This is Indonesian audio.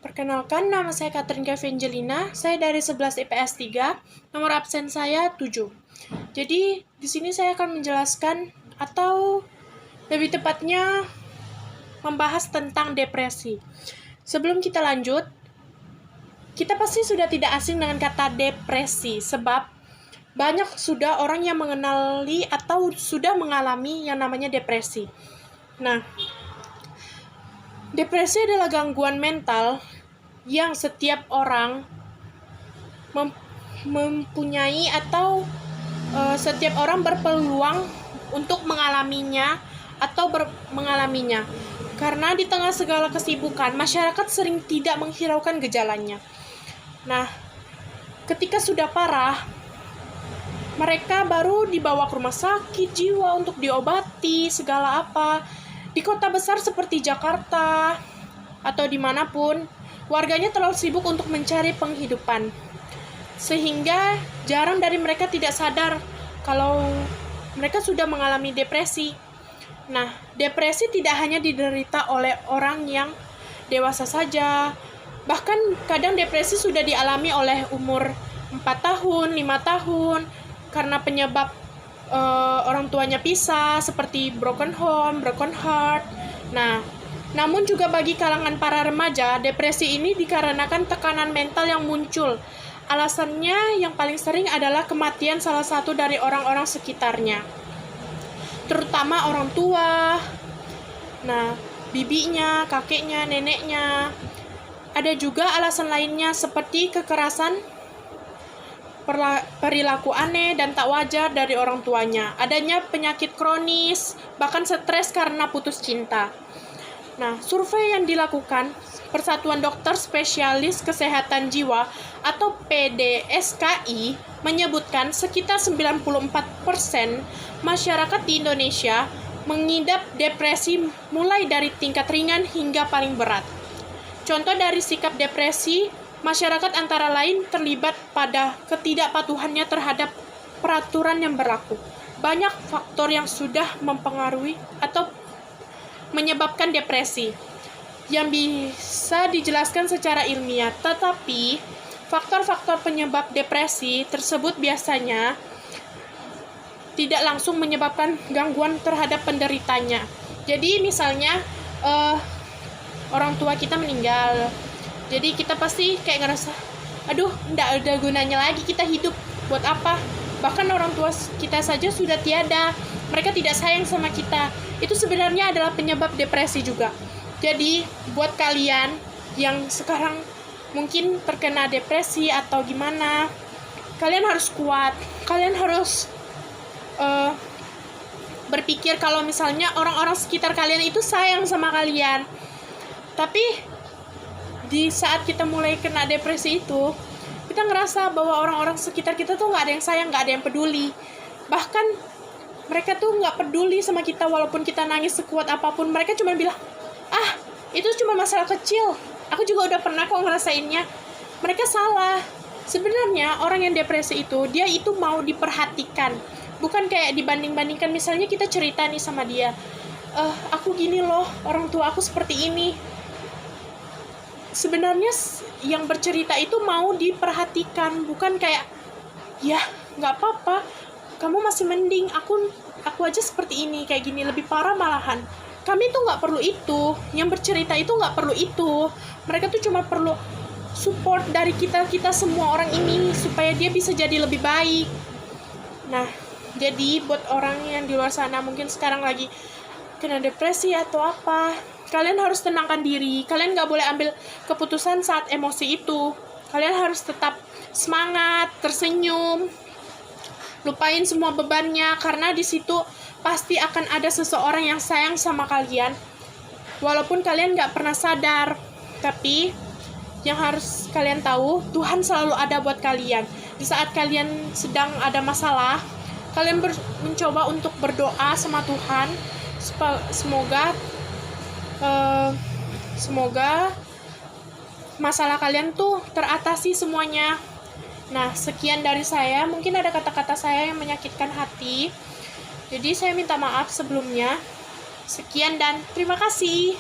Perkenalkan, nama saya Catherine Kevangelina. Saya dari 11 IPS 3, nomor absen saya 7. Jadi, di sini saya akan menjelaskan atau lebih tepatnya membahas tentang depresi. Sebelum kita lanjut, kita pasti sudah tidak asing dengan kata depresi, sebab banyak sudah orang yang mengenali atau sudah mengalami yang namanya depresi. Nah, depresi adalah gangguan mental yang setiap orang mempunyai atau setiap orang berpeluang untuk mengalaminya atau mengalaminya. Karena di tengah segala kesibukan, masyarakat sering tidak menghiraukan gejalanya. Nah, ketika sudah parah, mereka baru dibawa ke rumah sakit jiwa untuk diobati, segala apa. Di kota besar seperti Jakarta atau dimanapun, warganya terlalu sibuk untuk mencari penghidupan. Sehingga jarang dari mereka tidak sadar kalau mereka sudah mengalami depresi. Nah, depresi tidak hanya diderita oleh orang yang dewasa saja. Bahkan kadang depresi sudah dialami oleh umur 4 tahun, 5 tahun, karena penyebab orang tuanya pisah, seperti broken home, broken heart. Nah, namun juga bagi kalangan para remaja, depresi ini dikarenakan tekanan mental yang muncul. Alasannya yang paling sering adalah kematian salah satu dari orang-orang sekitarnya, terutama orang tua, nah, bibinya, kakeknya, neneknya. Ada juga alasan lainnya seperti kekerasan, perilaku aneh dan tak wajar dari orang tuanya, adanya penyakit kronis, bahkan stres karena putus cinta. Nah, survei yang dilakukan Persatuan Dokter Spesialis Kesehatan Jiwa atau PDSKI menyebutkan sekitar 94% masyarakat di Indonesia mengidap depresi mulai dari tingkat ringan hingga paling berat. Contoh dari sikap depresi, masyarakat antara lain terlibat pada ketidakpatuhannya terhadap peraturan yang berlaku. Banyak faktor yang sudah mempengaruhi atau menyebabkan depresi yang bisa dijelaskan secara ilmiah, tetapi faktor-faktor penyebab depresi tersebut biasanya tidak langsung menyebabkan gangguan terhadap penderitanya. Jadi misalnya orang tua kita meninggal, jadi kita pasti kayak ngerasa, aduh, nggak ada gunanya lagi kita hidup, buat apa? Bahkan orang tua kita saja sudah tiada, mereka tidak sayang sama kita. Itu sebenarnya adalah penyebab depresi juga. Jadi, buat kalian yang sekarang mungkin terkena depresi atau gimana, kalian harus kuat. Kalian harus berpikir kalau misalnya orang-orang sekitar kalian itu sayang sama kalian. Tapi, di saat kita mulai kena depresi itu, kita ngerasa bahwa orang-orang sekitar kita tuh nggak ada yang sayang, nggak ada yang peduli. Bahkan, mereka tuh nggak peduli sama kita walaupun kita nangis sekuat apapun. Mereka cuma bilang, itu cuma masalah kecil, aku juga udah pernah kok ngerasainnya. Mereka salah. Sebenarnya orang yang depresi itu, dia itu mau diperhatikan, bukan kayak dibanding-bandingkan. Misalnya kita cerita nih sama dia, aku gini loh, orang tua aku seperti ini. Sebenarnya yang bercerita itu mau diperhatikan, bukan kayak, ya nggak apa-apa, kamu masih mending, aku aja seperti ini, kayak gini, lebih parah malahan. Kami tuh nggak perlu itu, yang bercerita itu nggak perlu itu. Mereka tuh cuma perlu support dari kita semua orang ini, supaya dia bisa jadi lebih baik. Nah, jadi buat orang yang di luar sana mungkin sekarang lagi kena depresi atau apa, kalian harus tenangkan diri. Kalian nggak boleh ambil keputusan saat emosi itu. Kalian harus tetap semangat, tersenyum, lupain semua bebannya, karena di situ pasti akan ada seseorang yang sayang sama kalian, walaupun kalian nggak pernah sadar. Tapi yang harus kalian tahu, Tuhan selalu ada buat kalian. Di saat kalian sedang ada masalah, kalian mencoba untuk berdoa sama Tuhan, semoga masalah kalian tuh teratasi semuanya. Nah, sekian dari saya. Mungkin ada kata-kata saya yang menyakitkan hati, jadi saya minta maaf sebelumnya. Sekian dan terima kasih.